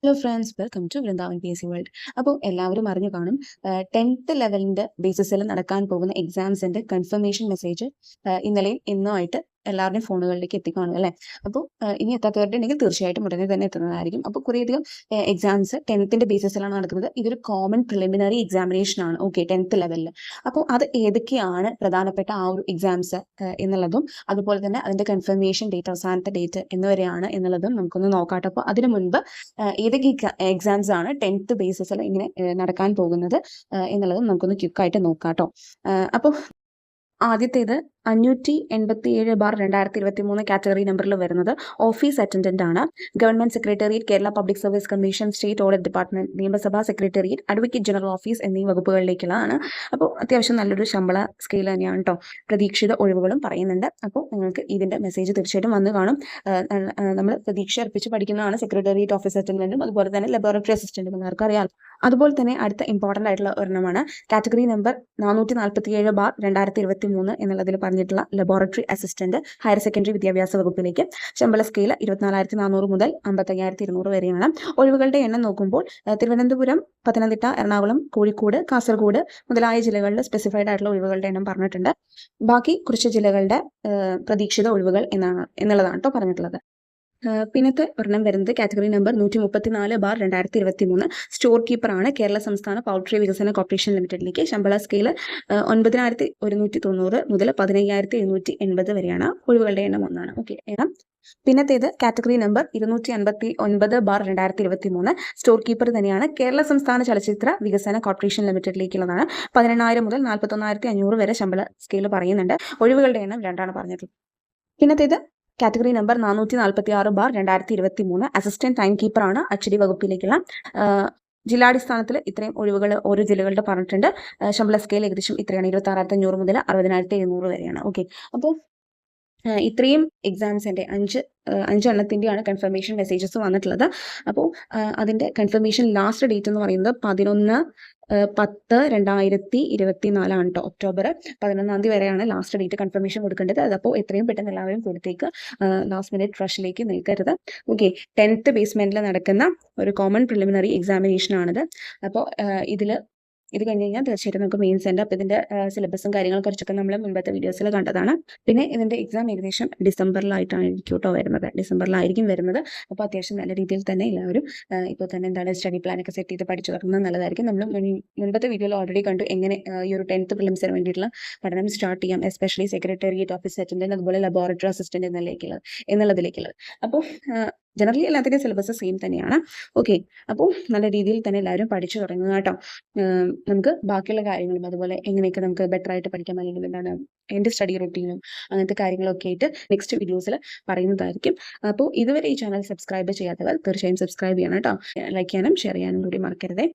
Hello friends, welcome to Vrindavan PSC world. അപ്പോൾ എല്ലാവരും അറിഞ്ഞു കാണും, 10th ലെവലിൻ്റെ ബേസിസിൽ നടക്കാൻ പോകുന്ന എക്സാംസിൻ്റെ കൺഫർമേഷൻ മെസ്സേജ് ഇന്നലെയും ഇന്നുമായിട്ട് എല്ലാവരുടെയും ഫോണുകളിലേക്ക് എത്തിക്കാണും അല്ലേ. അപ്പോൾ ഇനി എത്താത്തവരുടെ ഉണ്ടെങ്കിൽ തീർച്ചയായിട്ടും ഉടനെ തന്നെ എത്തുന്നതായിരിക്കും. അപ്പോൾ കുറേയധികം എക്സാംസ് 10th ബേസിസിലാണ് നടക്കുന്നത്. ഇതൊരു കോമൺ പ്രിലിമിനറി എക്സാമിനേഷൻ ആണ്, ഓക്കെ, 10th ലെവലിൽ. അപ്പോൾ അത് ഏതൊക്കെയാണ് പ്രധാനപ്പെട്ട ആ ഒരു എക്സാംസ് എന്നുള്ളതും അതുപോലെ തന്നെ അതിൻ്റെ കൺഫർമേഷൻ ഡേറ്റ്, അവസാനത്തെ ഡേറ്റ് എന്നിവരെയാണ് എന്നുള്ളതും നമുക്കൊന്ന് നോക്കാട്ടോ. അപ്പോൾ അതിനു മുൻപ് ഏതൊക്കെ എക്സാംസ് ആണ് 10th ബേസിസിൽ ഇങ്ങനെ നടക്കാൻ പോകുന്നത് എന്നുള്ളതും നമുക്കൊന്ന് ക്വിക്കായിട്ട് നോക്കാം കേട്ടോ. അപ്പോൾ ആദ്യത്തേത് 587/2023 കാറ്റഗറി നമ്പറിൽ വരുന്നത് ഓഫീസ് അറ്റൻഡന്റ് ആണ്. Government secretariat, Kerala public service commission, state audit department, നിയമസഭാ സെക്രട്ടേറിയറ്റ്, അഡ്വക്കേറ്റ് ജനറൽ ഓഫീസ് എന്നീ വകുപ്പുകളിലേക്കുള്ളതാണ്. അപ്പോൾ അത്യാവശ്യം നല്ലൊരു ശമ്പള സ്കെയിൽ തന്നെയാണ് കേട്ടോ. പ്രതീക്ഷിത ഒഴിവുകളും പറയുന്നുണ്ട്. അപ്പോൾ നിങ്ങൾക്ക് ഇതിന്റെ മെസ്സേജ് തീർച്ചയായിട്ടും വന്ന് കാണും. നമ്മൾ പ്രതീക്ഷ അർപ്പിച്ച് പഠിക്കുന്നതാണ് സെക്രട്ടേറിയറ്റ് ഓഫീസ് അറ്റൻഡന്റും അതുപോലെ തന്നെ ലബോറട്ടറി അസിസ്റ്റന്റും എല്ലാവർക്കും അറിയാം. അതുപോലെ തന്നെ അടുത്ത ഇമ്പോർട്ടൻ്റ് ആയിട്ടുള്ള ഒരെണ്ണമാണ് കാറ്റഗറി നമ്പർ 447/2023 എന്നുള്ളതിൽ പറഞ്ഞിട്ടുള്ള ലബോറട്ടറി അസിസ്റ്റന്റ്, ഹയർ സെക്കൻഡറി വിദ്യാഭ്യാസ വകുപ്പിലേക്ക്. ശമ്പള സ്കെയിൽ 24,400 മുതൽ 55,200 വരെയാണ്. ഒഴിവുകളുടെ എണ്ണം നോക്കുമ്പോൾ തിരുവനന്തപുരം, പത്തനംതിട്ട, എറണാകുളം, കോഴിക്കോട്, കാസർഗോഡ് മുതലായ ജില്ലകളിൽ സ്പെസിഫൈഡ് ആയിട്ടുള്ള ഒഴിവുകളുടെ എണ്ണം പറഞ്ഞിട്ടുണ്ട്. ബാക്കി കുറച്ച് ജില്ലകളുടെ പ്രതീക്ഷിത ഒഴിവുകൾ എന്നുള്ളതാണ് കേട്ടോ പറഞ്ഞിട്ടുള്ളത്. പിന്നത്തെ ഒരെണ്ണം വരുന്നത് കാറ്റഗറി നമ്പർ 134/2023 സ്റ്റോർ കീപ്പറാണ്. കേരള സംസ്ഥാന പൗൾട്രി വികസന കോർപ്പറേഷൻ ലിമിറ്റഡിലേക്ക്. ശമ്പള സ്കെയിൽ 9,190 മുതൽ 15,780 വരെയാണ്. ഒഴിവുകളുടെ എണ്ണം ഒന്നാണ്, ഓക്കെ. പിന്നത്തേത് കാറ്റഗറി നമ്പർ 259/2023 സ്റ്റോർ കീപ്പർ തന്നെയാണ്. കേരള സംസ്ഥാന ചലച്ചിത്ര വികസന കോർപ്പറേഷൻ ലിമിറ്റഡിലേക്കുള്ളതാണ്. 18,000 മുതൽ 41,500 വരെ ശമ്പള സ്കെയിൽ പറയുന്നുണ്ട്. ഒഴിവുകളുടെ എണ്ണം 2 പറഞ്ഞിട്ടുള്ളത്. പിന്നത്തേത് കാറ്റഗറി നമ്പർ 446/2023 അസിസ്റ്റന്റ് ടൈം കീപ്പറാണ്. അച്ചടി വകുപ്പിലേക്കുള്ള. ജില്ലാടിസ്ഥാനത്തിൽ ഇത്രയും ഒഴിവുകൾ ഓരോ ജില്ലകളുടെ പറഞ്ഞിട്ടുണ്ട്. ശമ്പള സ്കെയിൽ ഏകദേശം ഇത്രയാണ്, 26,500 മുതൽ 60,700 വരെയാണ്, ഓക്കെ. അപ്പോൾ ഇത്രയും എക്സാംസിൻ്റെ അഞ്ചെണ്ണത്തിൻ്റെയാണ് കൺഫർമേഷൻ മെസ്സേജസ് വന്നിട്ടുള്ളത്. അപ്പോൾ അതിൻ്റെ കൺഫർമേഷൻ ലാസ്റ്റ് ഡേറ്റ് എന്ന് പറയുന്നത് 11/10/2024 കേട്ടോ. ഒക്ടോബർ 11 വരെയാണ് ലാസ്റ്റ് ഡേറ്റ് കൺഫർമേഷൻ കൊടുക്കേണ്ടത്. അതപ്പോൾ എത്രയും പെട്ടെന്ന് എല്ലാവരും കൊടുത്തേക്ക്, ലാസ്റ്റ് മിനിറ്റ് റഷിലേക്ക് നിൽക്കരുത്, ഓക്കെ. 10th ബേസ്മെൻറ്റിൽ നടക്കുന്ന ഒരു കോമൺ പ്രിലിമിനറി എക്സാമിനേഷൻ ആണിത്. അപ്പോൾ ഇത് കഴിഞ്ഞ് കഴിഞ്ഞാൽ തീർച്ചയായിട്ടും നമുക്ക് മെയിൻസ് ഉണ്ട്. അപ്പോൾ ഇതിൻ്റെ സിലബസും കാര്യങ്ങളെ കുറിച്ചൊക്കെ നമ്മൾ മുൻപത്തെ വീഡിയോസിൽ കണ്ടതാണ്. പിന്നെ ഇതിൻ്റെ എക്സാം ഏകദേശം ഡിസംബറിലായിട്ടായിരിക്കും കേട്ടോ വരുന്നത്. ഡിസംബറിലായിരിക്കും വരുന്നത്. അപ്പോൾ അത്യാവശ്യം നല്ല രീതിയിൽ തന്നെ എല്ലാവരും ഇപ്പോൾ തന്നെ എന്താണ് സ്റ്റഡി പ്ലാനൊക്കെ സെറ്റ് ചെയ്ത് പഠിച്ചു തുടങ്ങുന്നത് നല്ലതായിരിക്കും. നമ്മൾ മുൻപത്തെ വീഡിയോയിൽ ഓൾറെഡി കണ്ടു എങ്ങനെ ഈ ഒരു 10th പ്രിലിംസിന് വേണ്ടിയിട്ടുള്ള പഠനം സ്റ്റാർട്ട് ചെയ്യാം, എസ്പെഷ്യലി സെക്രട്ടേറിയറ്റ് ഓഫീസ് അറ്റൻഡന്റ് അതുപോലെ ലബോറട്ടറി അസിസ്റ്റന്റ് എന്നുള്ളതിലേക്കുള്ളത്. അപ്പോൾ ജനറലി എല്ലാത്തിൻ്റെയും സിലബസ് സെയിം തന്നെയാണ്, ഓക്കെ. അപ്പോൾ നല്ല രീതിയിൽ തന്നെ എല്ലാവരും പഠിച്ചു തുടങ്ങുക കേട്ടോ. നമുക്ക് ബാക്കിയുള്ള കാര്യങ്ങളും അതുപോലെ എങ്ങനെയൊക്കെ നമുക്ക് ബെറ്റർ ആയിട്ട് പഠിക്കാം, അല്ലെങ്കിൽ എന്താണ് എൻ്റെ സ്റ്റഡി റൊട്ടീനും അങ്ങനത്തെ കാര്യങ്ങളൊക്കെ ആയിട്ട് നെക്സ്റ്റ് വീഡിയോസിൽ പറയുന്നതായിരിക്കും. അപ്പോൾ ഇതുവരെ ഈ ചാനൽ സബ്സ്ക്രൈബ് ചെയ്യാത്തവർ തീർച്ചയായും സബ്സ്ക്രൈബ് ചെയ്യണം കേട്ടോ. ലൈക്ക് ചെയ്യാനും ഷെയർ ചെയ്യാനും കൂടി മറക്കരുതേ.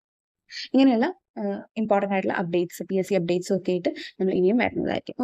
ഇങ്ങനെയുള്ള ഇമ്പോർട്ടൻ്റ് ആയിട്ടുള്ള അപ്ഡേറ്റ്സ്, PSC അപ്ഡേറ്റ്സും ഒക്കെ ആയിട്ട് നമ്മൾ ഇനിയും വരുന്നതായിരിക്കും.